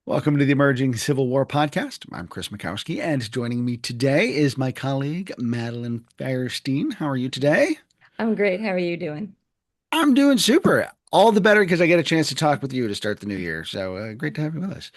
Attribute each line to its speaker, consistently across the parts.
Speaker 1: Welcome to the Emerging Civil War podcast. I'm Chris Mackowski, and joining me today is my colleague, Madeline Feierstein. How are you today?
Speaker 2: I'm great. How are you doing?
Speaker 1: I'm doing super. All the better because I get a chance to talk with you to start the new year. So great to have you with us.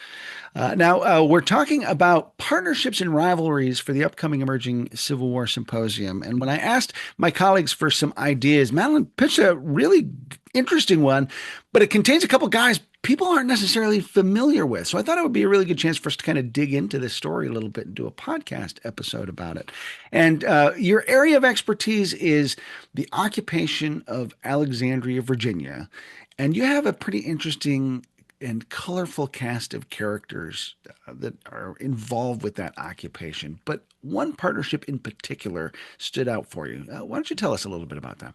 Speaker 1: Now, we're talking about partnerships and rivalries for the upcoming Emerging Civil War Symposium. And when I asked my colleagues for some ideas, Madeline pitched a really interesting one, but it contains a couple guys people aren't necessarily familiar with. So I thought it would be a really good chance for us to kind of dig into this story a little bit and do a podcast episode about it. And your area of expertise is the occupation of Alexandria, Virginia. And you have a pretty interesting and colorful cast of characters that are involved with that occupation. But one partnership in particular stood out for you. Why don't you tell us a little bit about that?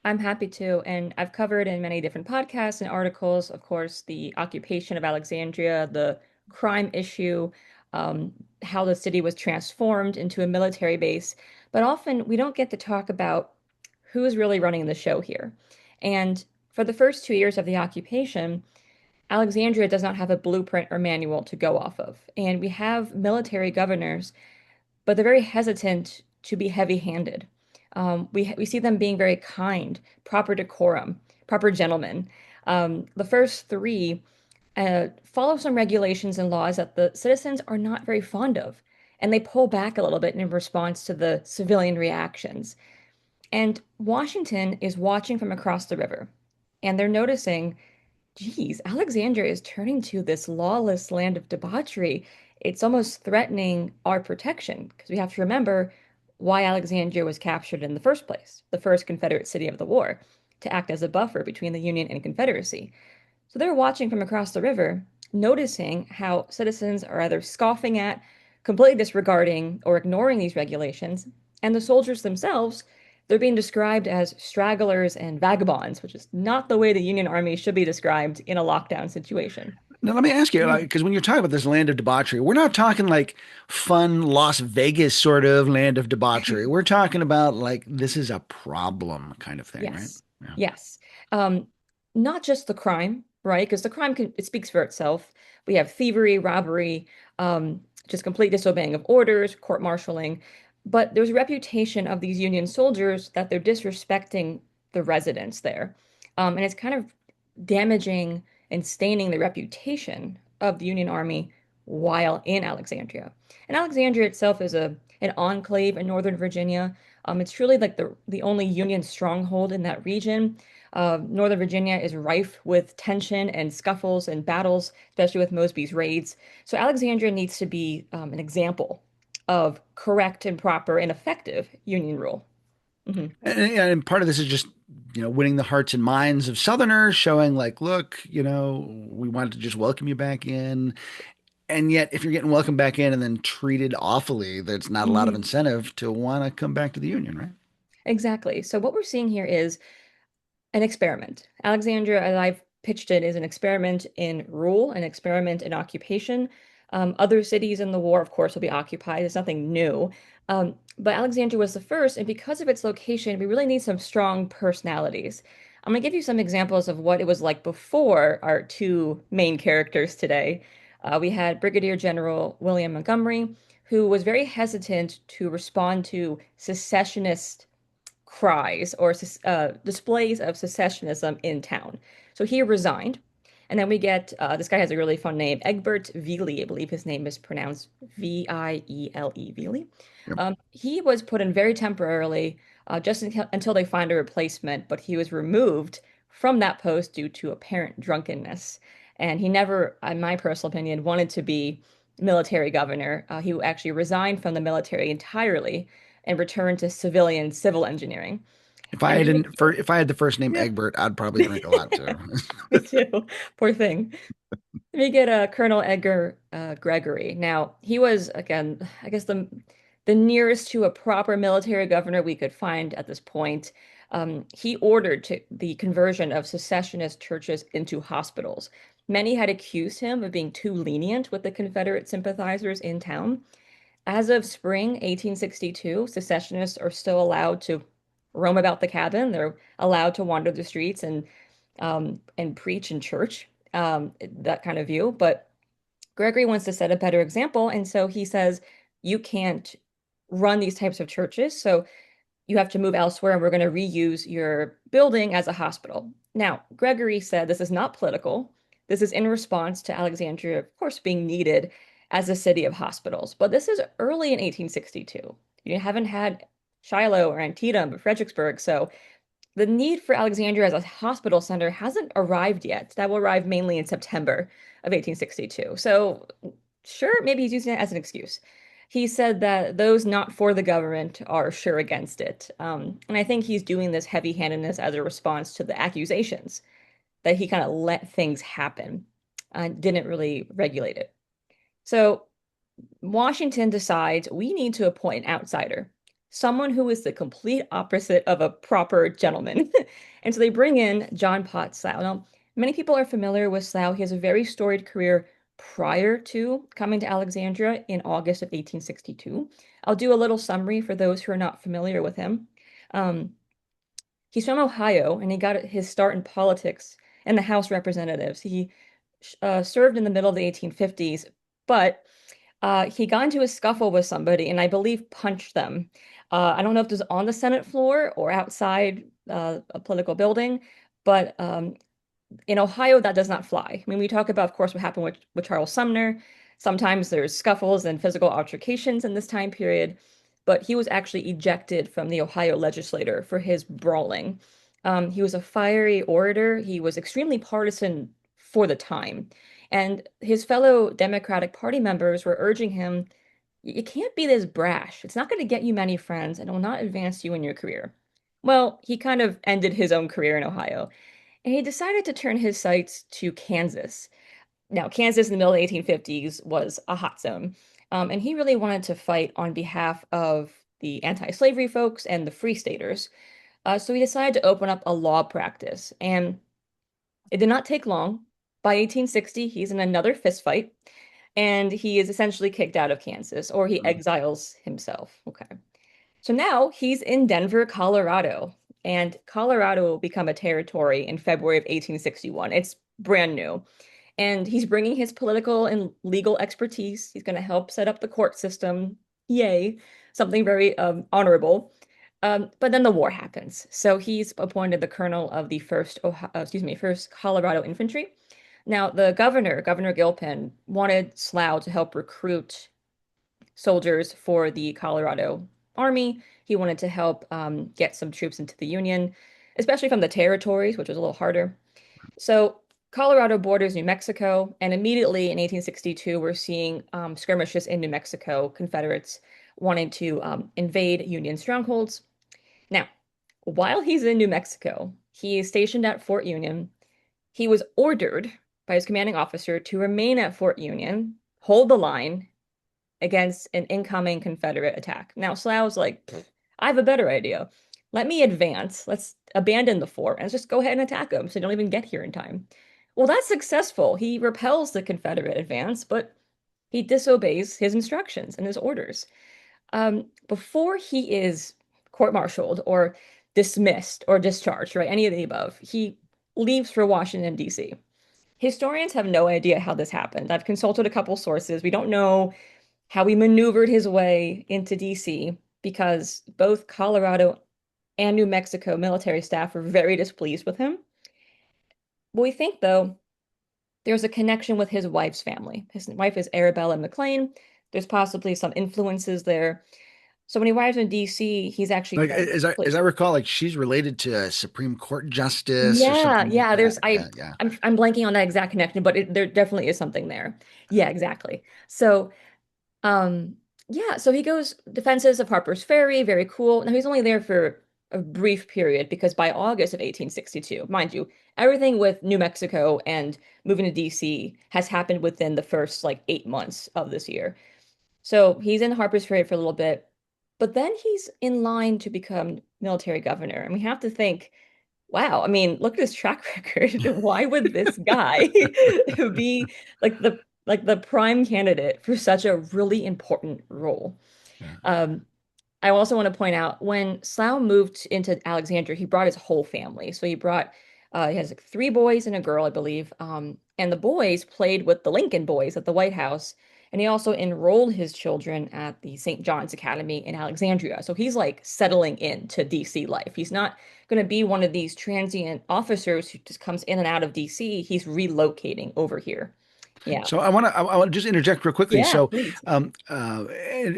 Speaker 2: I'm happy to. And I've covered in many different podcasts and articles, of course, the occupation of Alexandria, the crime issue, um, how the city was transformed into a military base. But often we don't get to talk about who's really running the show here. And for the first 2 years of the occupation, Alexandria does not have a blueprint or manual to go off of. And we have military governors, but they're very hesitant to be heavy-handed. We see them being very kind, proper decorum, proper gentlemen. The first three follow some regulations and laws that the citizens are not very fond of, and they pull back a little bit in response to the civilian reactions. And Washington is watching from across the river, and they're noticing, geez, Alexandria is turning to this lawless land of debauchery. It's almost threatening our protection because we have to remember why Alexandria was captured in the first place, the first Confederate city of the war, to act as a buffer between the Union and Confederacy. So they're watching from across the river, noticing how citizens are either scoffing at, completely disregarding, or ignoring these regulations, and the soldiers themselves, they're being described as stragglers and vagabonds, which is not the way the Union Army should be described in a lockdown situation.
Speaker 1: Now, let me ask you,
Speaker 2: Mhm.
Speaker 1: because when you're talking about this land of debauchery, we're not talking like fun Las Vegas sort of land of debauchery. We're talking about like this is a problem kind of thing, right?
Speaker 2: Yes.
Speaker 1: Yeah.
Speaker 2: Yes. Um, Not just the crime, right? Because the crime it speaks for itself. We have thievery, robbery, just complete disobeying of orders, court-martialing. But there's a reputation of these Union soldiers that they're disrespecting the residents there. And it's kind of damaging and staining the reputation of the Union Army while in Alexandria. And Alexandria itself is an enclave in Northern Virginia. It's truly like the only Union stronghold in that region. Northern Virginia is rife with tension and scuffles and battles, especially with Mosby's raids. So Alexandria needs to be an example of correct and proper and effective Union rule. Hmm.
Speaker 1: And part of this is just, winning the hearts and minds of Southerners, showing like, look, we wanted to just welcome you back in. And yet, if you're getting welcomed back in and then treated awfully, there's not a lot of
Speaker 2: Hmm.
Speaker 1: incentive to want to come back to the Union, right?
Speaker 2: Exactly. So what we're seeing here is an experiment. Alexandria, as I've pitched it, is an experiment in rule, an experiment in occupation. Other cities in the war, of course, will be occupied. It's nothing new. But Alexandria was the first, and because of its location, we really need some strong personalities. I'm going to give you some examples of what it was like before our two main characters today. We had Brigadier General William Montgomery, who was very hesitant to respond to secessionist cries or displays of secessionism in town. So he resigned. And then we get this guy has a really fun name, Egbert Veely. I believe his name is pronounced Viele, Veely.
Speaker 1: Yep.
Speaker 2: He was put in very temporarily, just until they find a replacement, but he was removed from that post due to apparent drunkenness. And he never, in my personal opinion, wanted to be military governor. He actually resigned from the military entirely and returned to civil engineering. And then we
Speaker 1: If I had the first name
Speaker 2: get,
Speaker 1: Egbert, I'd probably drink a lot too.
Speaker 2: me too, poor thing. We get Colonel Edgar Gregory. Now, he was, again, I guess the nearest to a proper military governor we could find at this point. He ordered the conversion of secessionist churches into hospitals. Many had accused him of being too lenient with the Confederate sympathizers in town. As of spring 1862, secessionists are still allowed to roam about the cabin. They're allowed to wander the streets and preach in church, that kind of view. But Gregory wants to set a better example, and so he says, you can't run these types of churches, so you have to move elsewhere, and we're going to reuse your building as a hospital. Now, Gregory said this is not political. This is in response to Alexandria, of course, being needed as a city of hospitals. But this is early in 1862. You haven't had Shiloh or Antietam or Fredericksburg, so the need for Alexandria as a hospital center hasn't arrived yet. That will arrive mainly in September of 1862. So, sure, maybe he's using it as an excuse. He said that those not for the government are sure against it. And I think he's doing this heavy-handedness as a response to the accusations that he kind of let things happen and didn't really regulate it. So Washington decides we need to appoint an outsider, someone who is the complete opposite of a proper gentleman. And so they bring in John Potts Slough. Now, many people are familiar with Slough. He has a very storied career prior to coming to Alexandria in August of 1862. I'll do a little summary for those who are not familiar with him. Um, he's from Ohio, and he got his start in politics in the House of Representatives. He served in the middle of the 1850s, but he got into a scuffle with somebody and I believe punched them. I don't know if it was on the Senate floor or outside a political building, but in Ohio, that does not fly. I mean, we talk about, of course, what happened with Charles Sumner. Sometimes there's scuffles and physical altercations in this time period, but he was actually ejected from the Ohio legislature for his brawling. He was a fiery orator. He was extremely partisan for the time. And his fellow Democratic Party members were urging him, you can't be this brash. It's not going to get you many friends and it will not advance you in your career. Well, he kind of ended his own career in Ohio and he decided to turn his sights to Kansas. Now, Kansas in the middle of the 1850s was a hot zone, and he really wanted to fight on behalf of the anti-slavery folks and the free staters. So he decided to open up a law practice, and it did not take long. By 1860, he's in another fist fight, and he is essentially kicked out of Kansas, or he exiles himself. Okay. So now he's in Denver, Colorado, and Colorado will become a territory in February of 1861. It's brand new. And he's bringing his political and legal expertise. He's going to help set up the court system. Yay, something very honorable. But then the war happens. So he's appointed the colonel of the first Colorado Infantry. Now, the governor, Governor Gilpin, wanted Slough to help recruit soldiers for the Colorado Army. He wanted to help get some troops into the Union, especially from the territories, which was a little harder. So Colorado borders New Mexico, and immediately in 1862, we're seeing skirmishes in New Mexico, Confederates wanting to invade Union strongholds. Now, while he's in New Mexico, he is stationed at Fort Union. He was ordered by his commanding officer to remain at Fort Union, hold the line, against an incoming Confederate attack. Now, Slough's like, I have a better idea. Let me advance. Let's abandon the fort and let's just go ahead and attack them so they don't even get here in time. Well, that's successful. He repels the Confederate advance, but he disobeys his instructions and his orders. Before he is court-martialed or dismissed or discharged, right? Any of the above, he leaves for Washington, D.C. Historians have no idea how this happened. I've consulted a couple sources. We don't know how he maneuvered his way into DC because both Colorado and New Mexico military staff were very displeased with him. But we think, though, there's a connection with his wife's family. His wife is Arabella McLean. There's possibly some influences there. So when he arrives in DC, he's actually
Speaker 1: Like
Speaker 2: very
Speaker 1: as I
Speaker 2: pleased.
Speaker 1: recall, like she's related to a Supreme Court justice or
Speaker 2: Yeah,
Speaker 1: something like
Speaker 2: yeah,
Speaker 1: that.
Speaker 2: there's
Speaker 1: Yeah, yeah.
Speaker 2: I'm blanking on that exact connection, but there definitely is something there. Yeah, exactly. So Um, yeah, so he goes defenses of Harper's Ferry, very cool. Now he's only there for a brief period because by August of 1862, mind you, everything with New Mexico and moving to DC has happened within the first like 8 months of this year. So he's in Harper's Ferry for a little bit, but then he's in line to become military governor. And we have to think, wow, I mean, look at his track record. Why would this guy be like the prime candidate for such a really important role?
Speaker 1: Yeah.
Speaker 2: Um, I also want to point out when Slough moved into Alexandria, he brought his whole family. So he brought He has like three boys and a girl, I believe. And the boys played with the Lincoln boys at the White House. And he also enrolled his children at the St. John's Academy in Alexandria. So he's like settling into DC life. He's not going to be one of these transient officers who just comes in and out of DC. He's relocating over here. Yeah.
Speaker 1: So I want to just interject real quickly.
Speaker 2: Yeah,
Speaker 1: So
Speaker 2: please.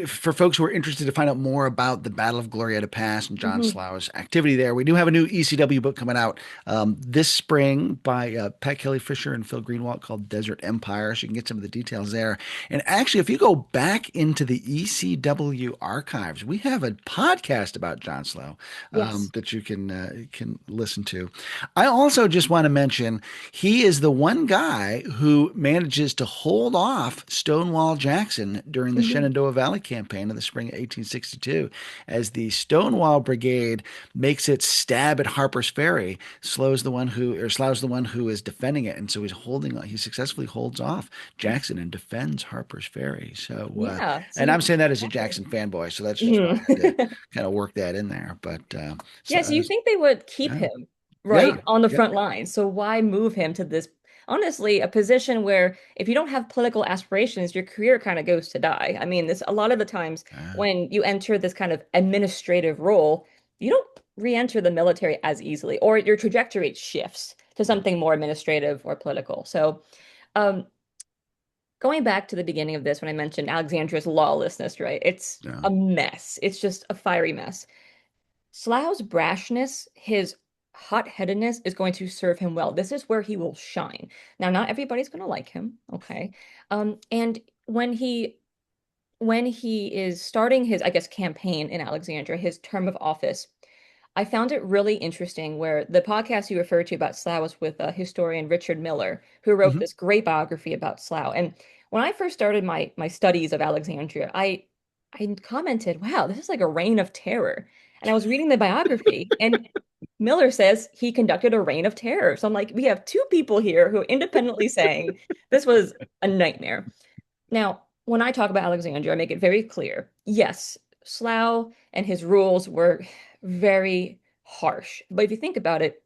Speaker 1: for folks who are interested to find out more about the Battle of Glorieta Pass and John
Speaker 2: Hmm.
Speaker 1: Slough's activity there, we do have a new ECW book coming out this spring by Pat Kelly Fisher and Phil Greenwalt called Desert Empire. So you can get some of the details there. And actually, if you go back into the ECW archives, we have a podcast about John Slough
Speaker 2: Yes.
Speaker 1: that you can listen to. I also just want to mention he is the one guy who manages to hold off Stonewall Jackson during the
Speaker 2: Hmm.
Speaker 1: Shenandoah Valley campaign in the spring of 1862, as the Stonewall Brigade makes its stab at Harper's Ferry. Slough's the one who is defending it, and so he successfully holds off Jackson and defends Harper's Ferry. So,
Speaker 2: Yeah.
Speaker 1: and
Speaker 2: See,
Speaker 1: I'm saying that as a
Speaker 2: exactly.
Speaker 1: Jackson fanboy, so that's just why I had to
Speaker 2: Mhm.
Speaker 1: kind of work that in there. But so,
Speaker 2: Yeah, so you think they would keep
Speaker 1: yeah,
Speaker 2: him, right,
Speaker 1: yeah,
Speaker 2: on the
Speaker 1: yeah.
Speaker 2: front line. So why move him to this, honestly, a position where if you don't have political aspirations, your career kind of goes to die. I mean, this a lot of the times
Speaker 1: Uh,
Speaker 2: when you enter this kind of administrative role, you don't re-enter the military as easily, or your trajectory shifts to something more administrative or political. So, um, going back to the beginning of this, when I mentioned Alexandria's lawlessness, right? It's
Speaker 1: yeah.
Speaker 2: a mess. It's just a fiery mess. Slough's brashness, his hot-headedness is going to serve him well. This is where he will shine. Now, not everybody's going to like him, okay? And when he is starting his, I guess, campaign in Alexandria, his term of office, I found it really interesting where the podcast you referred to about Slough was with historian Richard Miller, who wrote
Speaker 1: Mhm.
Speaker 2: this great biography about Slough. And when I first started my studies of Alexandria, I commented, "Wow, this is like a reign of terror." And I was reading the biography, and Miller says he conducted a reign of terror. So I'm like, we have two people here who are independently saying this was a nightmare. Now, when I talk about Alexandria, I make it very clear. Yes, Slough and his rules were very harsh. But if you think about it,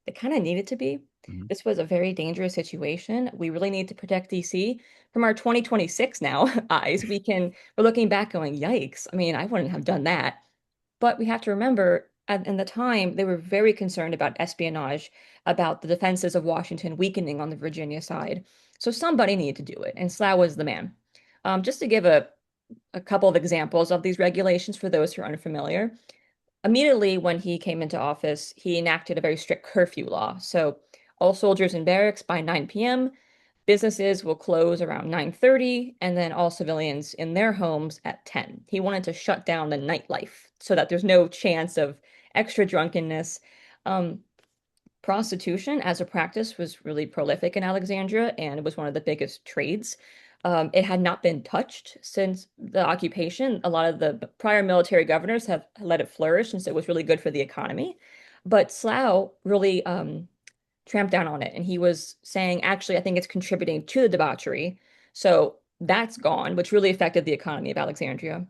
Speaker 2: they kind of needed to be.
Speaker 1: Mhm.
Speaker 2: This was a very dangerous situation. We really need to protect DC. From our 2026 now eyes, we're looking back going, yikes. I mean, I wouldn't have done that. But we have to remember, in the time, they were very concerned about espionage, about the defenses of Washington weakening on the Virginia side. So somebody needed to do it, and Slough was the man. Just to give a couple of examples of these regulations for those who are unfamiliar, immediately when he came into office, he enacted a very strict curfew law. So all soldiers in barracks by 9 p.m., businesses will close around 9:30, and then all civilians in their homes at 10. He wanted to shut down the nightlife so that there's no chance of extra drunkenness. Um, Prostitution as a practice was really prolific in Alexandria, and it was one of the biggest trades. It had not been touched since the occupation. A lot of the prior military governors have let it flourish, and so it was really good for the economy. But Slough really tramped down on it, and he was saying, actually, I think it's contributing to the debauchery. So that's gone, which really affected the economy of Alexandria.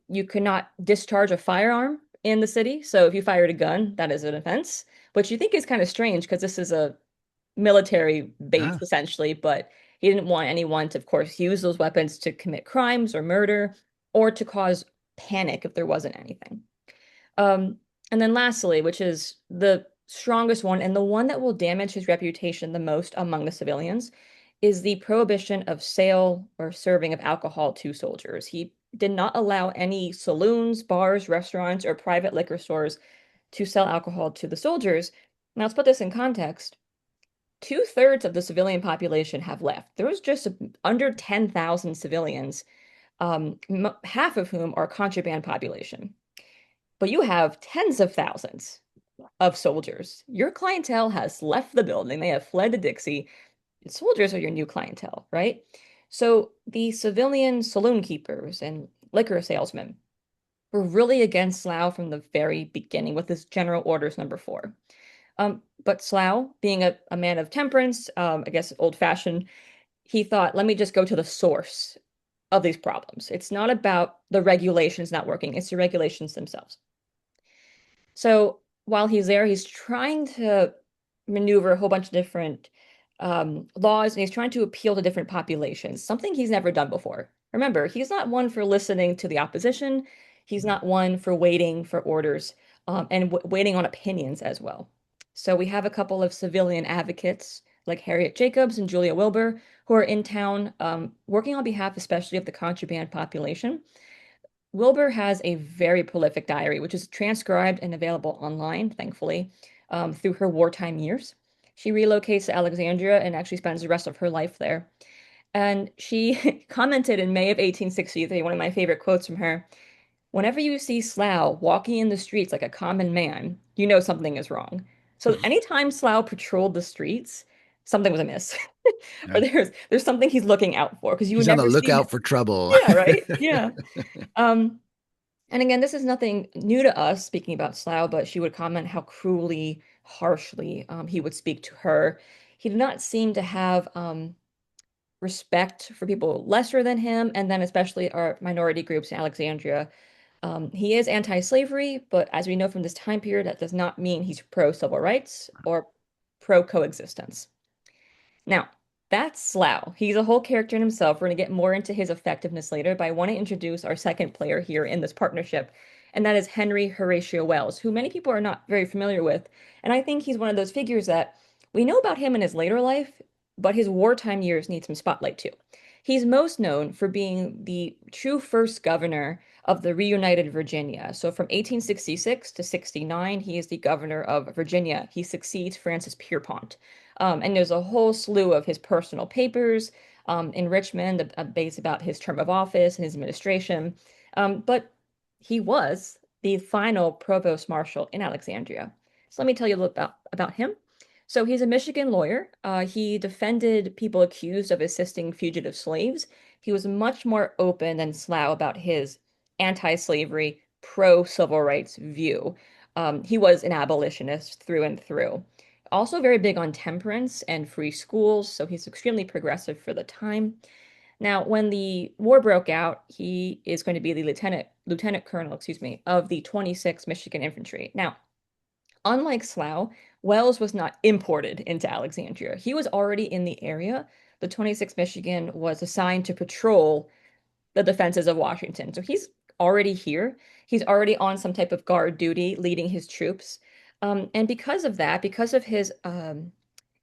Speaker 2: You could not discharge a firearm in the city. So if you fired a gun, that is an offense, which you think is kind of strange because this is a military base
Speaker 1: Ah,
Speaker 2: essentially, but he didn't want anyone to, of course, use those weapons to commit crimes or murder or to cause panic if there wasn't anything. Um, and then lastly, which is the strongest one and the one that will damage his reputation the most among the civilians, is the prohibition of sale or serving of alcohol to soldiers. He did not allow any saloons, bars, restaurants, or private liquor stores to sell alcohol to the soldiers. Now, let's put this in context. Two-thirds of the civilian population have left. There was just under 10,000 civilians, half of whom are contraband population. But you have tens of thousands of soldiers. Your clientele has left the building, they have fled to Dixie. Soldiers are your new clientele, right? So the civilian saloon keepers and liquor salesmen were really against Slough from the very beginning with this General Orders number 4. But Slough, being a man of temperance, I guess old-fashioned, he thought, let me just go to the source of these problems. It's not about the regulations not working, it's the regulations themselves. So while he's there, he's trying to maneuver a whole bunch of different laws, and he's trying to appeal to different populations, something he's never done before. Remember, he's not one for listening to the opposition. He's not one for waiting for orders and w waiting on opinions as well. So we have a couple of civilian advocates like Harriet Jacobs and Julia Wilbur who are in town working on behalf especially of the contraband population. Wilbur has a very prolific diary, which is transcribed and available online, thankfully, through her wartime years. She relocates to Alexandria and actually spends the rest of her life there. And she commented in May of 1863, one of my favorite quotes from her, "Whenever you see Slough walking in the streets like a common man, you know something is wrong." So anytime Slough patrolled the streets, something was amiss. Or
Speaker 1: Yeah.
Speaker 2: there's something he's looking out for because you would
Speaker 1: He's on the
Speaker 2: never see him.
Speaker 1: lookout for trouble.
Speaker 2: Yeah, right? Yeah. Um, and again, this is nothing new to us speaking about Slough, but she would comment how cruelly, harshly he would speak to her. He did not seem to have respect for people lesser than him, and then especially our minority groups in Alexandria. He is anti-slavery, but as we know from this time period, that does not mean he's pro-civil rights or pro-coexistence. Now, that's Slough. He's a whole character in himself. We're going to get more into his effectiveness later, but I want to introduce our second player here in this partnership, and that is Henry Horatio Wells, who many people are not very familiar with. And I think he's one of those figures that we know about him in his later life, but his wartime years need some spotlight too. He's most known for being the true first governor of the reunited Virginia. So from 1866 to 69, he is the governor of Virginia. He succeeds Francis Pierpont. And there's a whole slew of his personal papers in Richmond, based about his term of office and his administration. But he was the final provost marshal in Alexandria. So let me tell you a little about him. So he's a Michigan lawyer. He defended people accused of assisting fugitive slaves. He was much more open than Slough about his anti-slavery, pro-civil rights view. He was an abolitionist through and through. Also very big on temperance and free schools, so he's extremely progressive for the time. Now, when the war broke out, he is going to be the lieutenant colonel, excuse me, of the 26th Michigan Infantry. Now, unlike Slough, Wells was not imported into Alexandria. He was already in the area. The 26th Michigan was assigned to patrol the defenses of Washington. So he's already here. He's already on some type of guard duty, leading his troops. And because of that, because of his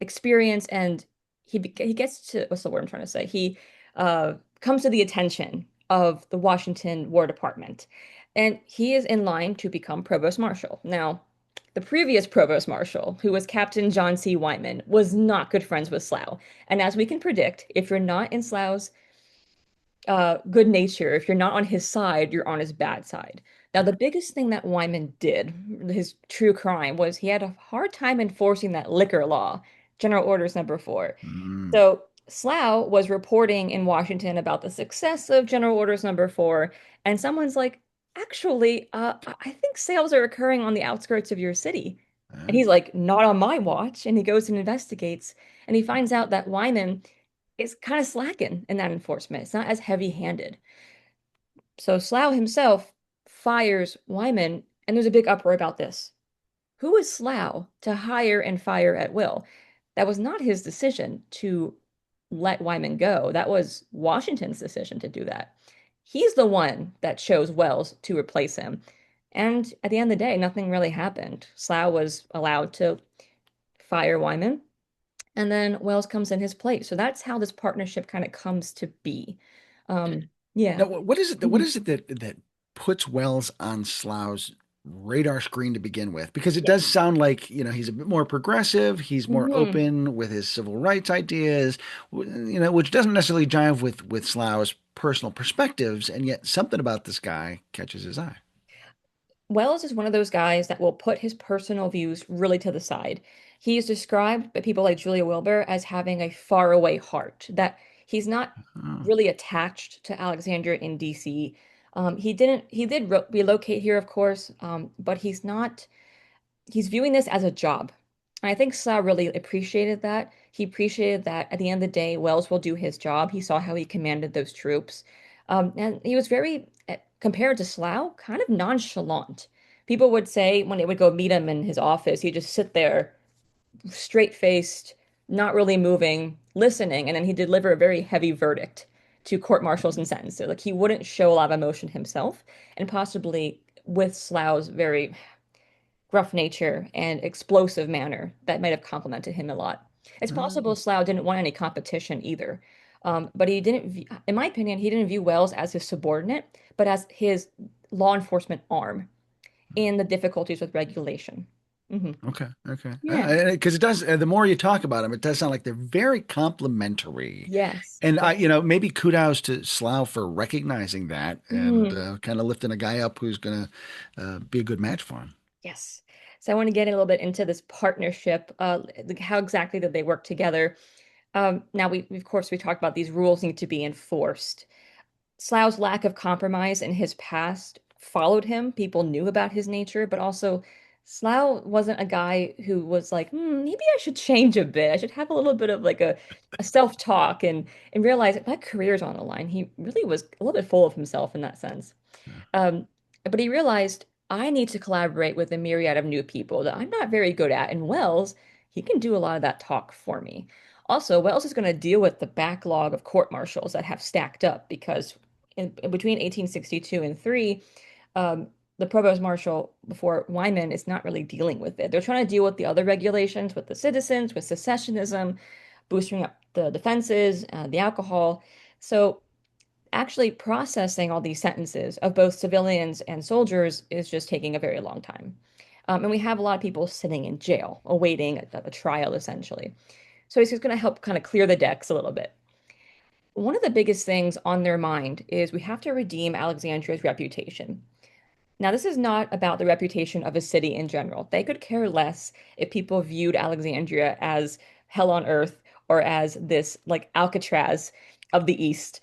Speaker 2: experience, and he gets to, what's the word I'm trying to say? He comes to the attention of the Washington War Department, and he is in line to become provost marshal. Now, the previous provost marshal, who was Captain John C. Wyman, was not good friends with Slough. And as we can predict, if you're not in Slough's good nature. If you're not on his side, you're on his bad side. Now, the biggest thing that Wyman did, his true crime, was he had a hard time enforcing that liquor law, General Orders number 4.
Speaker 1: Mm.
Speaker 2: So Slough was reporting in Washington about the success of General Orders number 4, and someone's like, actually, I think sales are occurring on the outskirts of your city. And
Speaker 1: Uh,
Speaker 2: he's like, not on my watch. And he goes and investigates, and he finds out that Wyman is kind of slacking in that enforcement. It's not as heavy-handed. So Slough himself fires Wyman, and there's a big uproar about this. Who is Slough to hire and fire at will? That was not his decision to let Wyman go. That was Washington's decision to do that. He's the one that chose Wells to replace him. And at the end of the day, nothing really happened. Slough was allowed to fire Wyman, and then Wells comes in his place. So that's how this partnership kind of comes to be.
Speaker 1: Now,
Speaker 2: Yeah.
Speaker 1: what is it that
Speaker 2: Mhm.
Speaker 1: puts Wells on Slough's radar screen to begin with? Because it
Speaker 2: Yeah.
Speaker 1: does sound like, he's a bit more progressive, he's more
Speaker 2: Mhm.
Speaker 1: open with his civil rights ideas, which doesn't necessarily jive with Slough's personal perspectives, and yet something about this guy catches his eye.
Speaker 2: Wells is one of those guys that will put his personal views really to the side. He is described by people like Julia Wilbur as having a faraway heart, that he's not
Speaker 1: Oh.
Speaker 2: really attached to Alexandria in DC. He did relocate here, of course, but he's viewing this as a job. And I think Sal really appreciated that. He appreciated that at the end of the day, Wells will do his job. He saw how he commanded those troops. And he was very, compared to Slough, kind of nonchalant. People would say when they would go meet him in his office, he'd just sit there straight-faced, not really moving, listening, and then he'd deliver a very heavy verdict to court martials and sentences. Like he wouldn't show a lot of emotion himself, and possibly with Slough's very gruff nature and explosive manner that might have complemented him a lot. It's possible Slough didn't want any competition either. But he didn't, in my opinion, he didn't view Wells as his subordinate, but as his law enforcement arm in the difficulties with regulation. Hmm.
Speaker 1: Okay, okay.
Speaker 2: Yeah.
Speaker 1: Because it does, the more you talk about them, it does sound like they're very complimentary.
Speaker 2: Yes.
Speaker 1: And
Speaker 2: Yes.
Speaker 1: maybe kudos to Slough for recognizing that and
Speaker 2: Mhm.
Speaker 1: kind of lifting a guy up who's going to be a good match for him.
Speaker 2: Yes. So I want to get a little bit into this partnership. Like how exactly did they work together? Now of course we talked about these rules need to be enforced. Slough's lack of compromise in his past followed him. People knew about his nature, but also Slough wasn't a guy who was like, maybe I should change a bit. I should have a little bit of like a self-talk and realize that my career's on the line. He really was a little bit full of himself in that sense. Um, but he realized I need to collaborate with a myriad of new people that I'm not very good at. And Wells, he can do a lot of that talk for me. Also, Wells is going to deal with the backlog of court martials that have stacked up because in between 1862 and 3, um, the provost marshal before Wyman is not really dealing with it. They're trying to deal with the other regulations, with the citizens, with secessionism, boosting up the defenses, the alcohol. So actually processing all these sentences of both civilians and soldiers is just taking a very long time. And we have a lot of people sitting in jail awaiting a trial, essentially. So he's just going to help kind of clear the decks a little bit. One of the biggest things on their mind is we have to redeem Alexandria's reputation. Now, this is not about the reputation of a city in general. They could care less if people viewed Alexandria as hell on earth or as this like Alcatraz of the East.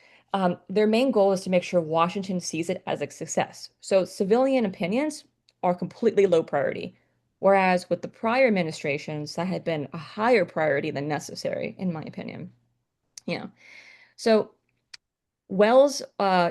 Speaker 2: Their main goal is to make sure Washington sees it as a success. So civilian opinions are completely low priority. Whereas with the prior administrations, that had been a higher priority than necessary, in my opinion. Yeah. So Wells,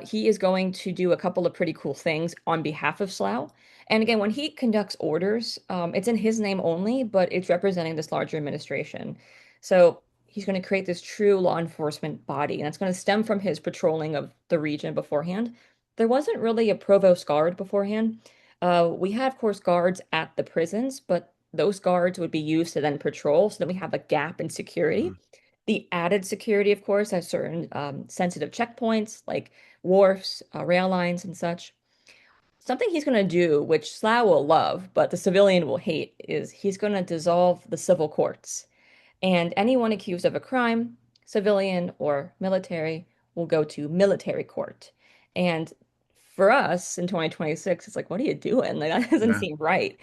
Speaker 2: he is going to do a couple of pretty cool things on behalf of Slough. And again, when he conducts orders, it's in his name only, but it's representing this larger administration. So he's going to create this true law enforcement body, and it's going to stem from his patrolling of the region beforehand. There wasn't really a provost guard beforehand. We had, of course, guards at the prisons, but those guards would be used to then patrol. So then we have a gap in security.
Speaker 1: Mhm.
Speaker 2: The added security, of course, has certain sensitive checkpoints like wharfs, rail lines, and such. Something he's going to do, which Slough will love, but the civilian will hate, is he's going to dissolve the civil courts. And anyone accused of a crime, civilian or military, will go to military court. And for us in 2026, it's like, what are you doing? Like, that doesn't
Speaker 1: Yeah.
Speaker 2: seem right.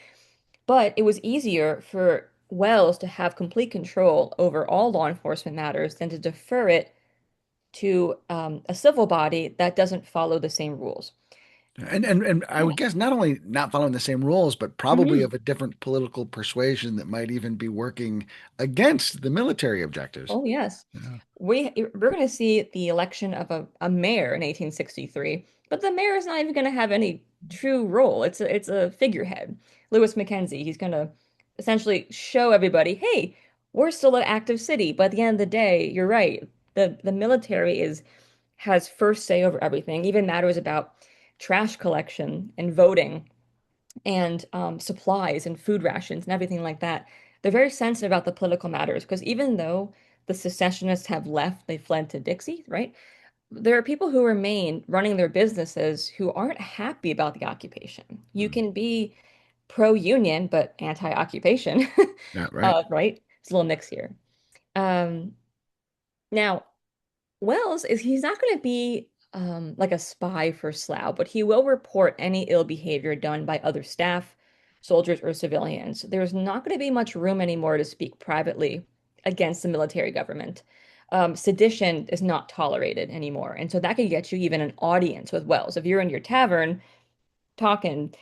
Speaker 2: But it was easier for Wells to have complete control over all law enforcement matters than to defer it to a civil body that doesn't follow the same rules.
Speaker 1: And I
Speaker 2: Yeah.
Speaker 1: would guess not only not following the same rules, but probably
Speaker 2: Mhm.
Speaker 1: of a different political persuasion that might even be working against the military objectives.
Speaker 2: Oh, yes.
Speaker 1: Yeah.
Speaker 2: We're going to see the election of a mayor in 1863, but the mayor is not even going to have any true role. It's a figurehead. Lewis Mackenzie, he's going to essentially show everybody, hey, we're still an active city, but at the end of the day, you're right. The military is has first say over everything, even matters about trash collection and voting and supplies and food rations and everything like that. They're very sensitive about the political matters because even though the secessionists have left, they fled to Dixie, right? There are people who remain running their businesses who aren't happy about the occupation. You
Speaker 1: Mm.
Speaker 2: can be pro-union but anti-occupation,
Speaker 1: Yeah, right.
Speaker 2: right? It's a little mix here. Um, Now, Wells is he's not going to be like a spy for Slough, but he will report any ill behavior done by other staff, soldiers, or civilians. There's not going to be much room anymore to speak privately against the military government. Sedition is not tolerated anymore, and so that could get you even an audience with Wells. If you're in your tavern talking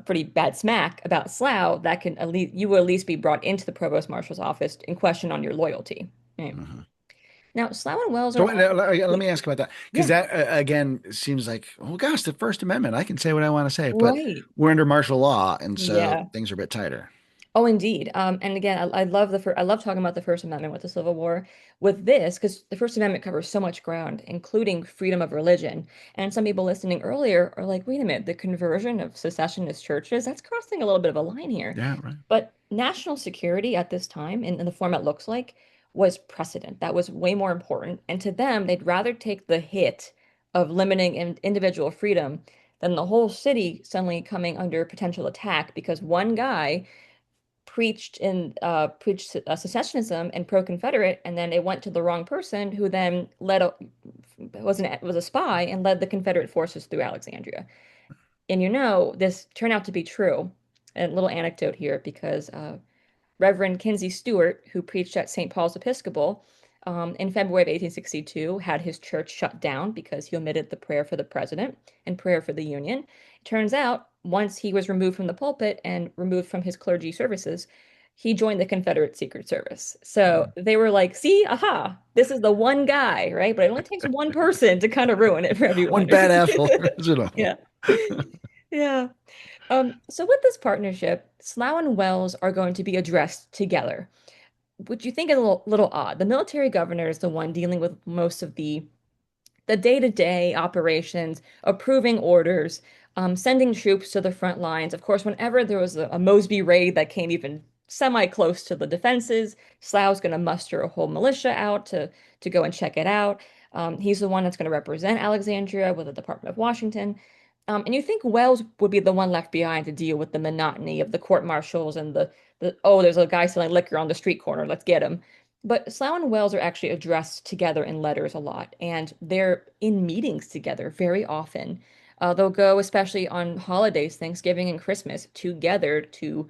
Speaker 2: pretty bad smack about Slough, that can at least you will at least be brought into the provost marshal's office and questioned on your loyalty. Right.
Speaker 1: Mhm.
Speaker 2: Now, Slough and Wells
Speaker 1: So
Speaker 2: are all
Speaker 1: let me ask about that because
Speaker 2: yeah,
Speaker 1: that again seems like, oh gosh, the First Amendment. I can say what I want to say, but
Speaker 2: right.
Speaker 1: we're under martial law, and so
Speaker 2: Yeah.
Speaker 1: things are a bit tighter.
Speaker 2: Oh, indeed. And again, I love I love talking about the First Amendment with the Civil War. With this, because the First Amendment covers so much ground, including freedom of religion. And some people listening earlier are like, wait a minute, the conversion of secessionist churches, that's crossing a little bit of a line here.
Speaker 1: Yeah, right.
Speaker 2: But national security at this time, in the form it looks like, was precedent. That was way more important. And to them, they'd rather take the hit of limiting individual freedom than the whole city suddenly coming under potential attack because one guy preached secessionism and pro-Confederate, and then it went to the wrong person who then was a spy and led the Confederate forces through Alexandria. And this turned out to be true. A little anecdote here because Reverend Kinsey Stewart, who preached at St. Paul's Episcopal in February of 1862, had his church shut down because he omitted the prayer for the president and prayer for the Union. It turns out, once he was removed from the pulpit and removed from his clergy services, he joined the Confederate Secret Service. So
Speaker 1: Mm.
Speaker 2: they were like, see, aha, this is the one guy, right? But it only takes one person to kind of ruin it for
Speaker 1: One
Speaker 2: everyone.
Speaker 1: bad apple ruins it all.
Speaker 2: Yeah. Yeah. So with this partnership, Slough and Wells are going to be addressed together, which you think is a little odd. The military governor is the one dealing with most of the day-to-day operations, approving orders, sending troops to the front lines. Of course, whenever there was a Mosby raid that came even semi-close to the defenses, Slough's going to muster a whole militia out to go and check it out. He's the one that's going to represent Alexandria with the Department of Washington. And you think Wells would be the one left behind to deal with the monotony of the court martials and oh, there's a guy selling liquor on the street corner, let's get him. But Slough and Wells are actually addressed together in letters a lot, and they're in meetings together very often. They'll go, especially on holidays, Thanksgiving and Christmas, together to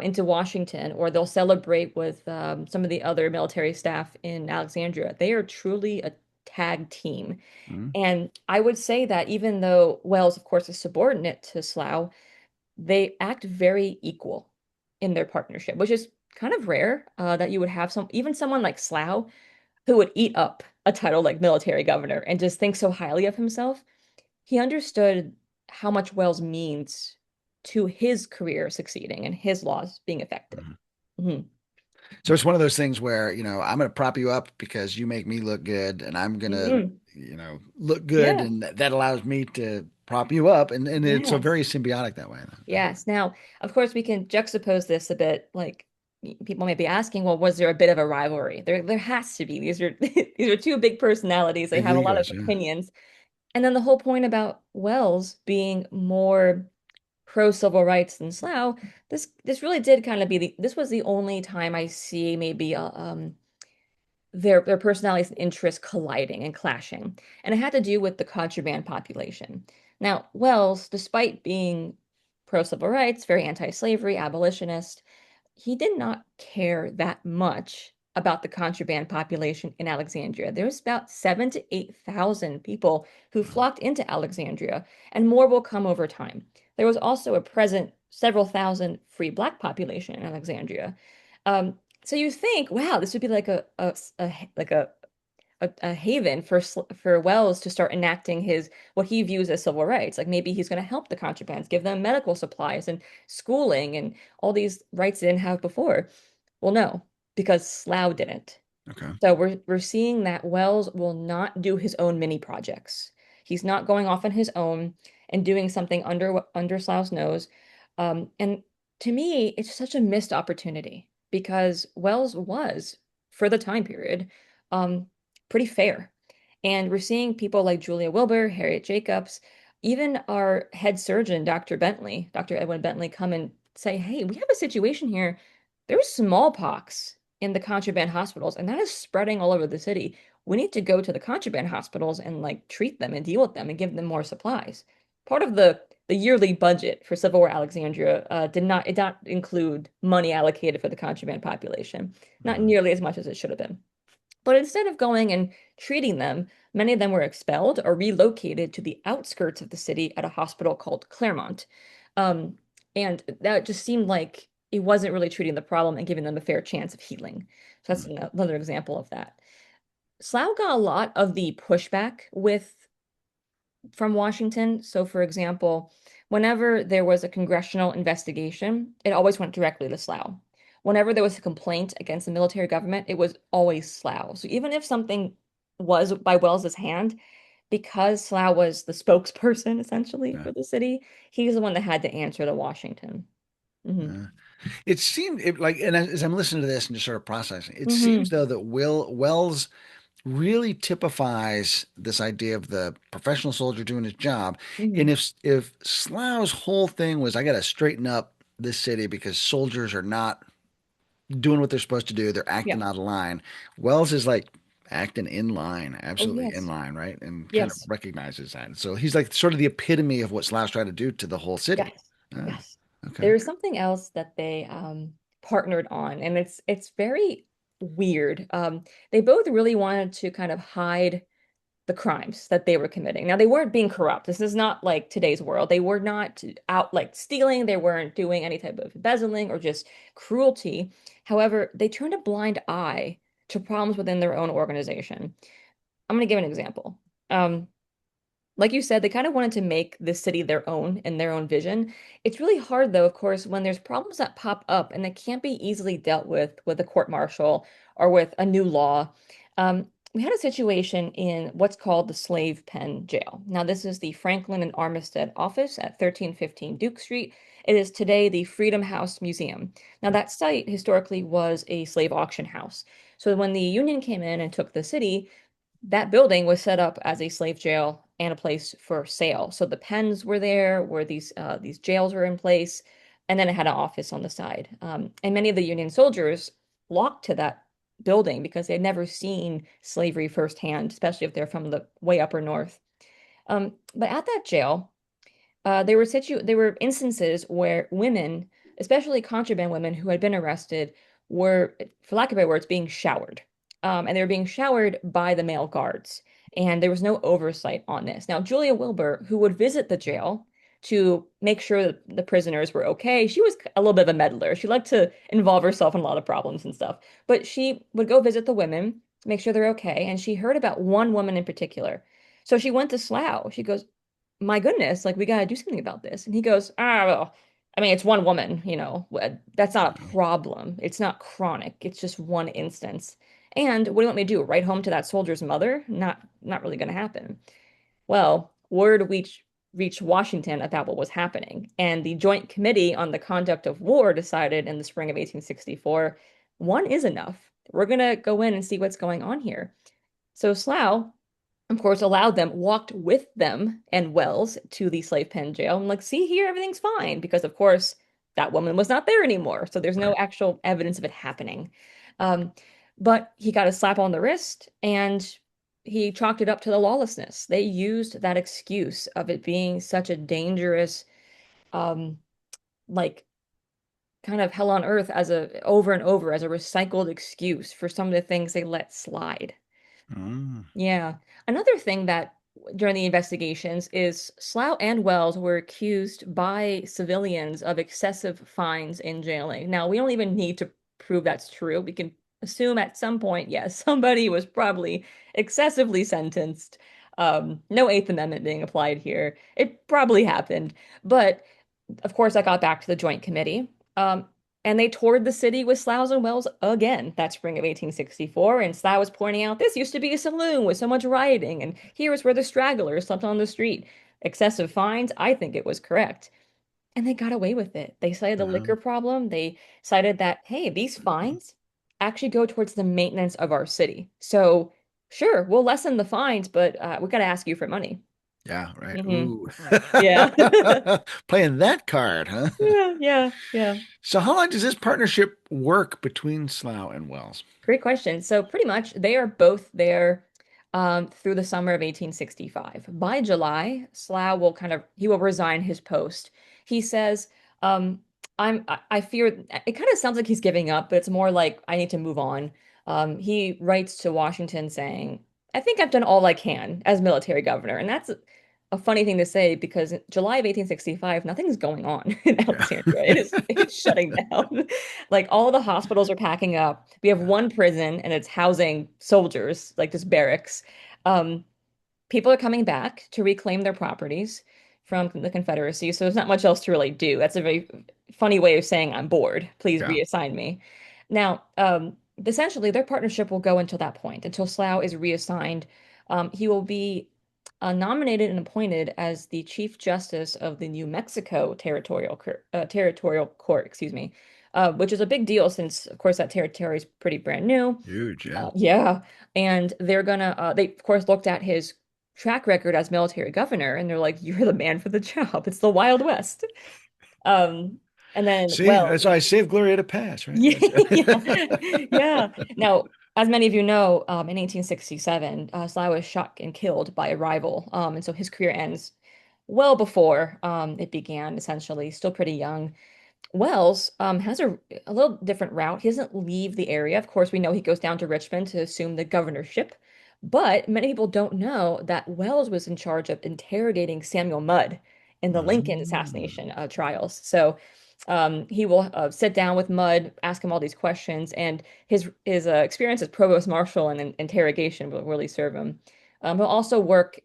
Speaker 2: into Washington, or they'll celebrate with some of the other military staff in Alexandria. They are truly a tag team.
Speaker 1: Mm.
Speaker 2: And I would say that even though Wells, of course, is subordinate to Slough, they act very equal in their partnership, which is kind of rare that you would have even someone like Slough who would eat up a title like military governor and just think so highly of himself. He understood how much Wells means to his career succeeding and his laws being effective.
Speaker 1: Mhm.
Speaker 2: Mhm.
Speaker 1: So it's one of those things where, I'm going to prop you up because you make me look good, and I'm going to,
Speaker 2: Mhm.
Speaker 1: look good,
Speaker 2: Yeah.
Speaker 1: and that allows me to prop you up. And it's a very
Speaker 2: Yes.
Speaker 1: symbiotic that way.
Speaker 2: Yes. Now, of course, we can juxtapose this a bit. Like people may be asking, well, was there a bit of a rivalry? There has to be. These are these are two big personalities. They
Speaker 1: Big
Speaker 2: have a lot of
Speaker 1: egos, yeah.
Speaker 2: opinions. And then the whole point about Wells being more pro civil rights than Slough, this really did kind of be this was the only time I see maybe their personalities and interests colliding and clashing. And it had to do with the contraband population. Now, Wells, despite being pro civil rights, very anti-slavery, abolitionist, he did not care that much about the contraband population in Alexandria. There was about 7 to 8,000 people who flocked into Alexandria, and more will come over time. There was also a present several thousand free black population in Alexandria. So you think, wow, this would be like like a haven for Wells to start enacting his what he views as civil rights. Like maybe he's going to help the contrabands, give them medical supplies and schooling and all these rights they didn't have before. Well, no, because Slough didn't.
Speaker 1: Okay.
Speaker 2: So we're seeing that Wells will not do his own mini projects. He's not going off on his own and doing something under Slough's nose. And to me, it's such a missed opportunity because Wells was, for the time period, um, pretty fair. And we're seeing people like Julia Wilbur, Harriet Jacobs, even our head surgeon, Dr. Edwin Bentley, come and say, hey, we have a situation here. There's smallpox in the contraband hospitals, and that is spreading all over the city. We need to go to the contraband hospitals and like treat them and deal with them and give them more supplies. Part of the yearly budget for Civil War Alexandria did not include money allocated for the contraband population, not
Speaker 1: Mhm.
Speaker 2: nearly as much as it should have been. But instead of going and treating them, many of them were expelled or relocated to the outskirts of the city at a hospital called Claremont. Um, and that just seemed like it wasn't really treating the problem and giving them a fair chance of healing. So that's another example of that. Slough got a lot of the pushback with from Washington. So, for example, Whenever there was a congressional investigation, it always went directly to Slough. Whenever there was a complaint against the military government, it was always Slough. So even if something was by Wells's hand, because Slough was the spokesperson essentially
Speaker 1: Yeah.
Speaker 2: for the city, he's the one that had to answer to Washington. Hmm.
Speaker 1: Yeah. It seemed like, and as I'm listening to this and just sort of processing, it seems
Speaker 2: Hmm.
Speaker 1: though that Will Wells really typifies this idea of the professional soldier doing his job. And
Speaker 2: Hmm.
Speaker 1: if Slough's whole thing was, I got to straighten up this city because soldiers are not doing what they're supposed to do, they're
Speaker 2: Yeah.
Speaker 1: acting out of line. Wells is like acting in line,
Speaker 2: Oh,
Speaker 1: absolutely in
Speaker 2: yes.
Speaker 1: line, right? And kind of
Speaker 2: Yes.
Speaker 1: recognizes that. So he's like sort of the epitome of what Slough's trying to do to the whole city.
Speaker 2: Yes.
Speaker 1: Ah,
Speaker 2: Yes.
Speaker 1: okay.
Speaker 2: There is something else that they partnered on, and it's very weird. They both really wanted to kind of hide the crimes that they were committing. Now, they weren't being corrupt. This is not like today's world. They were not out like stealing. They weren't doing any type of embezzling or just cruelty. However, they turned a blind eye to problems within their own organization. I'm going to give an example. Um, like you said, they kind of wanted to make the city their own and their own vision. It's really hard, though, of course, when there's problems that pop up and they can't be easily dealt with a court martial or with a new law. We had a situation in what's called the Slave Pen Jail. Now, this is the Franklin and Armistead office at 1315 Duke Street. It is today the Freedom House Museum. Now, that site historically was a slave auction house. So when the Union came in and took the city, that building was set up as a slave jail and a place for sale. So the pens were there, where these jails were in place, and then it had an office on the side. And many of the Union soldiers flocked to that building because they'd never seen slavery firsthand, especially if they're from the way upper north. But at that jail, there were instances where women, especially contraband women who had been arrested, were, for lack of better words, being showered. And they were being showered by the male guards. And there was no oversight on this. Now, Julia Wilbur, who would visit the jail to make sure that the prisoners were okay, she was a little bit of a meddler. She liked to involve herself in a lot of problems and stuff. But she would go visit the women, make sure they're okay. And she heard about one woman in particular. So she went to Slough. She goes, my goodness, like we got to do something about this. And he goes, well, I mean, it's one woman, that's not a problem. It's not chronic. It's just one instance. And what do you want me to do? Write home to that soldier's mother? Not really going to happen. Well, word reached Washington about what was happening, and the Joint Committee on the Conduct of War decided in the spring of 1864, one is enough. We're going to go in and see what's going on here. So Slough, of course, allowed them, walked with them and Wells to the slave pen jail. And like, see here, everything's fine. Because, of course, that woman was not there anymore. So there's no
Speaker 1: Right.
Speaker 2: actual evidence of it happening. Um, but he got a slap on the wrist and he chalked it up to the lawlessness. They used that excuse of it being such a dangerous, um, like, kind of hell on earth as a over and over as a recycled excuse for some of the things they let slide.
Speaker 1: Mm.
Speaker 2: Yeah. Another thing that during the investigations is Slough and Wells were accused by civilians of excessive fines in jailing. Now, we don't even need to prove that's true. We can assume at some point, yes, somebody was probably excessively sentenced. No Eighth Amendment being applied here. It probably happened. But of course, I got back to the Joint Committee. And they toured the city with Sloughs and Wells again that spring of 1864. And Slough was pointing out this used to be a saloon with so much rioting, and here is where the stragglers slept on the street. Excessive fines, I think it was correct. And they got away with it. They cited the liquor problem. They cited that, hey, these fines actually go towards the maintenance of our city. So, sure, we'll lessen the fines, but we got to ask you for money.
Speaker 1: Yeah, right.
Speaker 2: Hmm.
Speaker 1: Ooh.
Speaker 2: Yeah.
Speaker 1: Playing that card, huh?
Speaker 2: Yeah, yeah, yeah.
Speaker 1: So how long does this partnership work between Slough and Wells?
Speaker 2: Great question. So pretty much they are both there through the summer of 1865. By July, Slough he will resign his post. He says, um, I fear it kind of sounds like he's giving up, but it's more like I need to move on. He writes to Washington saying, I think I've done all I can as military governor. And that's a funny thing to say because in July of 1865, nothing's going on in
Speaker 1: Yeah.
Speaker 2: Alexandria. It's shutting down. Like all the hospitals are packing up. We have one prison and it's housing soldiers, like this barracks. Um, People are coming back to reclaim their properties. from the Confederacy, so there's not much else to really do. That's a very funny way of saying I'm bored. Please
Speaker 1: Yeah.
Speaker 2: reassign me. Now, essentially, their partnership will go until that point, until Slough is reassigned. He will be nominated and appointed as the Chief Justice of the New Mexico Territorial Court, excuse me, which is a big deal since, of course, that territory is pretty brand new.
Speaker 1: Huge. Yeah.
Speaker 2: Yeah, and they of course looked at his track record as military governor, and they're like, "You're the man for the job. It's the Wild West." Um, and then
Speaker 1: See,
Speaker 2: Wells.
Speaker 1: that's why I saved Gloria to pass, right?
Speaker 2: Yeah,
Speaker 1: That's
Speaker 2: yeah, yeah. Now, as many of you know, in 1867, Sly was shot and killed by a rival, and so his career ends well before it began. Essentially, still pretty young. Wells has a little different route. He doesn't leave the area. Of course, we know he goes down to Richmond to assume the governorship, but many people don't know that Wells was in charge of interrogating Samuel Mudd in the Lincoln
Speaker 1: Mm.
Speaker 2: assassination trials. So he will sit down with Mudd, ask him all these questions, and his experience as provost marshal and interrogation will really serve him. He'll also work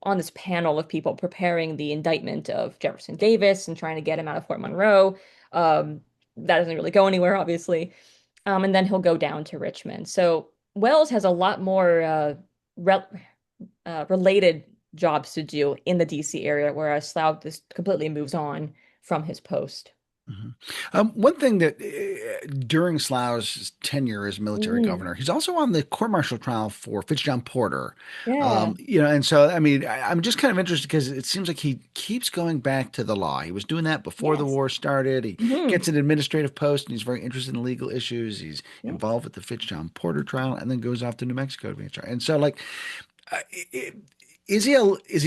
Speaker 2: on this panel of people preparing the indictment of Jefferson Davis and trying to get him out of Fort Monroe. That doesn't really go anywhere, obviously. And then he'll go down to Richmond. So Wells has a lot more related jobs to do in the DC area, whereas Slough just completely moves on from his post.
Speaker 1: Mhm. One thing that during Slough's tenure as military
Speaker 2: Mm,
Speaker 1: governor, he's also on the court-martial trial for Fitzjohn Porter.
Speaker 2: yeah.
Speaker 1: And so I mean, I'm just kind of interested because it seems like he keeps going back to the law. He was doing that before the
Speaker 2: Yes.
Speaker 1: war started. He
Speaker 2: Hmm.
Speaker 1: gets an administrative post, and he's very interested in legal issues. He's
Speaker 2: Yeah.
Speaker 1: involved with the Fitzjohn Porter trial, and then goes off to New Mexico to be a trial. And so, like, uh, i- is he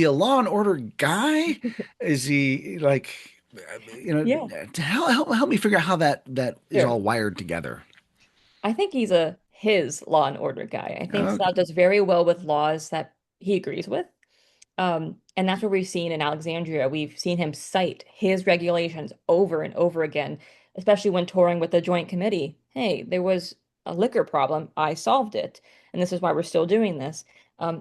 Speaker 1: a law and order guy? Is he like,
Speaker 2: Yeah.
Speaker 1: to help me figure out how that is
Speaker 2: Sure.
Speaker 1: all wired together?
Speaker 2: I think he's a his Law and Order guy. I think
Speaker 1: Okay.
Speaker 2: Slough does very well with laws that he agrees with. And that's what we've seen in Alexandria. We've seen him cite his regulations over and over again, especially when touring with the Joint Committee. Hey, there was a liquor problem. I solved it. And this is why we're still doing this.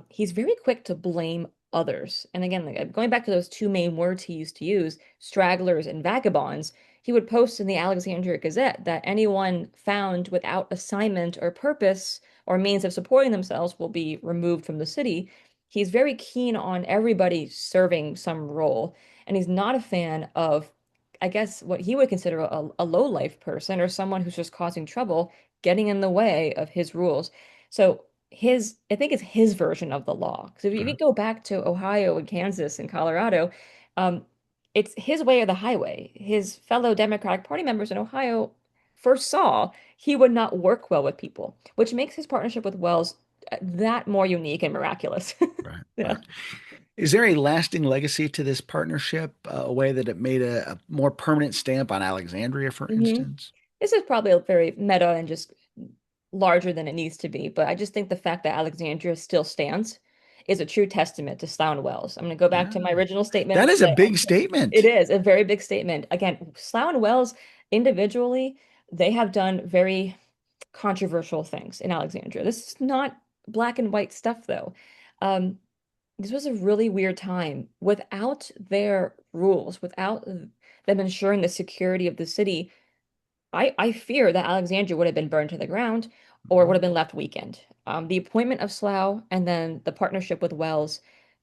Speaker 2: He's very quick to blame others. And again, like, going back to those two main words he used to use, stragglers and vagabonds, he would post in the Alexandria Gazette that anyone found without assignment or purpose or means of supporting themselves will be removed from the city. He's very keen on everybody serving some role, and he's not a fan of, I guess, what he would consider a low-life person or someone who's just causing trouble, getting in the way of his rules. So I think it's his version of the law. Because if you go back to Ohio and Kansas and Colorado, um, it's his way or the highway. His fellow Democratic Party members in Ohio first saw he would not work well with people, which makes his partnership with Wells that more unique and miraculous.
Speaker 1: Right,
Speaker 2: Yeah.
Speaker 1: right. Is there a lasting legacy to this partnership, a way that it made a more permanent stamp on Alexandria, for
Speaker 2: hmm
Speaker 1: instance?
Speaker 2: This is probably a very meta and just larger than it needs to be, but I just think the fact that Alexandria still stands is a true testament to Slough and Wells. I'm going to go back
Speaker 1: Yeah.
Speaker 2: to my original statement
Speaker 1: That
Speaker 2: and
Speaker 1: is a
Speaker 2: say
Speaker 1: big
Speaker 2: it
Speaker 1: statement.
Speaker 2: is a very big statement. Again, Slough and Wells individually, they have done very controversial things in Alexandria. This is not black and white stuff, though. Um, this was a really weird time. Without their rules, without them ensuring the security of the city, I fear that Alexandria would have been burned to the ground or would
Speaker 1: Mhm.
Speaker 2: have been left weakened. The appointment of Slough and then the partnership with Wells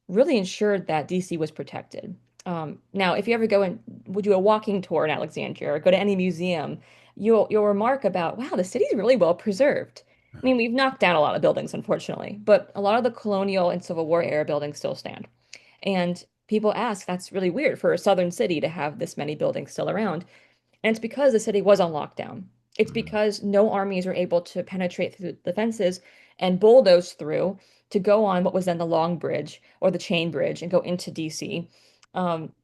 Speaker 2: really ensured that DC was protected. Now, if you ever go and would do a walking tour in Alexandria or go to any museum, you'll remark about, wow, the city's really well preserved. I mean, we've knocked down a lot of buildings, unfortunately, but a lot of the colonial and Civil War era buildings still stand. And people ask, that's really weird for a southern city to have this many buildings still around. And it's because the city was on lockdown. It's
Speaker 1: Mhm.
Speaker 2: because no armies were able to penetrate through the fences and bulldoze through to go on what was then the Long Bridge or the Chain Bridge and go into DC.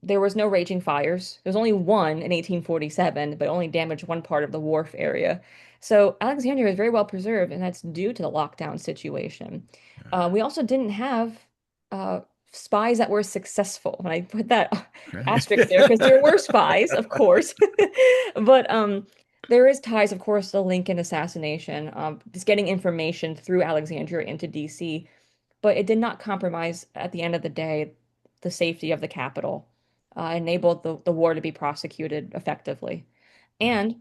Speaker 2: There was no raging fires. There was only one in 1847, but only damaged one part of the wharf area. So Alexandria is very well preserved, and that's due to the lockdown situation. We also didn't have uh, spies that were successful. And I put that
Speaker 1: Right.
Speaker 2: asterisk there because there were spies, of course. But there is ties, of course, to the Lincoln assassination, just getting information through Alexandria into DC, but it did not compromise at the end of the day the safety of the capital. enabled the war to be prosecuted effectively. And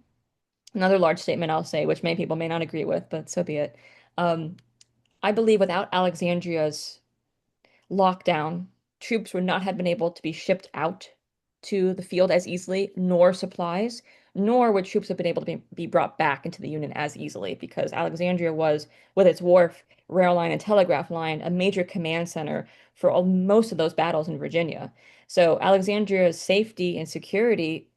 Speaker 2: another large statement I'll say, which many people may not agree with, but so be it. Um, I believe without Alexandria's lockdown, troops would not have been able to be shipped out to the field as easily, nor supplies, nor would troops have been able to be brought back into the Union as easily, because Alexandria was, with its wharf, rail line, and telegraph line, a major command center for most of those battles in Virginia. So Alexandria's safety and security,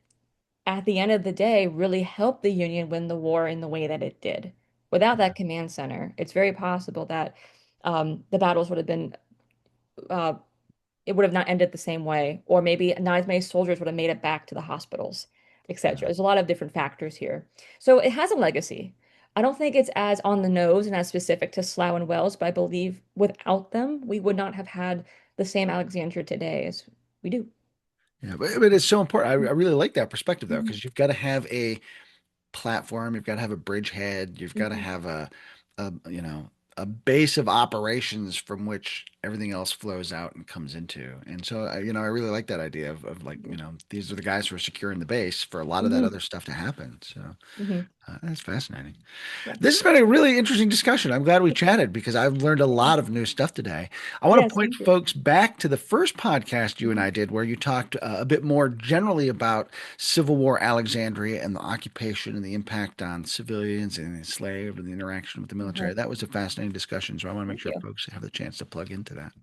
Speaker 2: at the end of the day, really helped the Union win the war in the way that it did. Without that command center, it's very possible that the battles would have been uh, it would have not ended the same way, or maybe not as many soldiers would have made it back to the hospitals, etc. There's a lot of different factors here. So it has a legacy. I don't think it's as on the nose and as specific to Slough and Wells, but I believe without them, we would not have had the same Alexandria today as we do.
Speaker 1: Yeah, but it's so important. I really like that perspective though,
Speaker 2: Mhm.
Speaker 1: because you've got to have a platform, you've got to have a bridgehead, you've got to
Speaker 2: Mhm.
Speaker 1: have a base of operations from which everything else flows out and comes into. And so, I really like that idea of like, these are the guys who are securing the base for a lot of that
Speaker 2: Mhm.
Speaker 1: other stuff to happen. So
Speaker 2: Mhm.
Speaker 1: that's fascinating.
Speaker 2: Yeah.
Speaker 1: This has been a really interesting discussion. I'm glad we chatted because I've learned a lot of new stuff today. I want to
Speaker 2: Yes,
Speaker 1: point
Speaker 2: thank you.
Speaker 1: folks back to the first podcast you and
Speaker 2: Mhm.
Speaker 1: I did, where you talked a bit more generally about Civil War Alexandria and the occupation and the impact on civilians and the enslaved and the interaction with the military.
Speaker 2: Mhm.
Speaker 1: That was a fascinating discussion. So I want to make
Speaker 2: Thank
Speaker 1: sure
Speaker 2: you.
Speaker 1: folks have the chance to plug into that.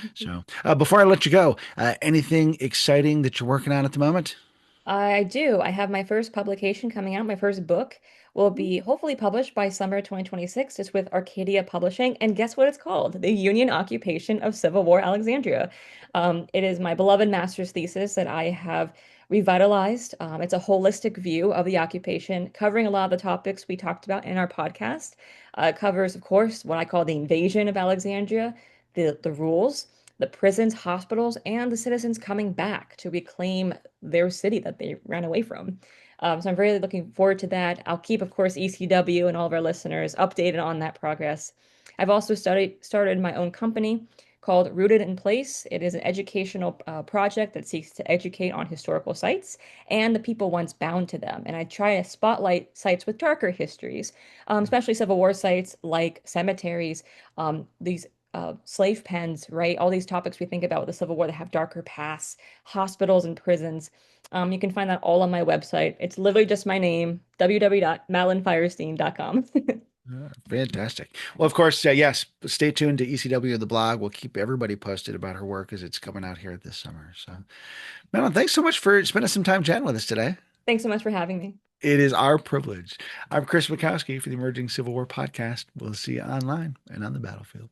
Speaker 2: Mhm.
Speaker 1: So before I let you go, anything exciting that you're working on at the moment?
Speaker 2: I do. I have my first publication coming out. My first book will be hopefully published by summer 2026. It's with Arcadia Publishing. And guess what it's called? The Union Occupation of Civil War Alexandria. It is my beloved master's thesis that I have revitalized. It's a holistic view of the occupation, covering a lot of the topics we talked about in our podcast. It covers, of course, what I call the invasion of Alexandria, the rules, the prisons, hospitals, and the citizens coming back to reclaim their city that they ran away from. So I'm really looking forward to that. I'll keep, of course, ECW and all of our listeners updated on that progress. I've also started my own company called Rooted in Place. It is an educational project that seeks to educate on historical sites and the people once bound to them. And I try to spotlight sites with darker histories, especially Civil War sites like cemeteries, these slave pens, right? All these topics we think about with the Civil War that have darker pasts, hospitals and prisons. You can find that all on my website. It's literally just my name, www.madelinefeierstein.com.
Speaker 1: Fantastic. Well, of course, yes, stay tuned to ECW, the blog. We'll keep everybody posted about her work as it's coming out here this summer. So, Madeline, thanks so much for spending some time chatting with us today.
Speaker 2: Thanks so much for having me.
Speaker 1: It is our privilege. I'm Chris Mackowski for the Emerging Civil War podcast. We'll see you online and on the battlefield.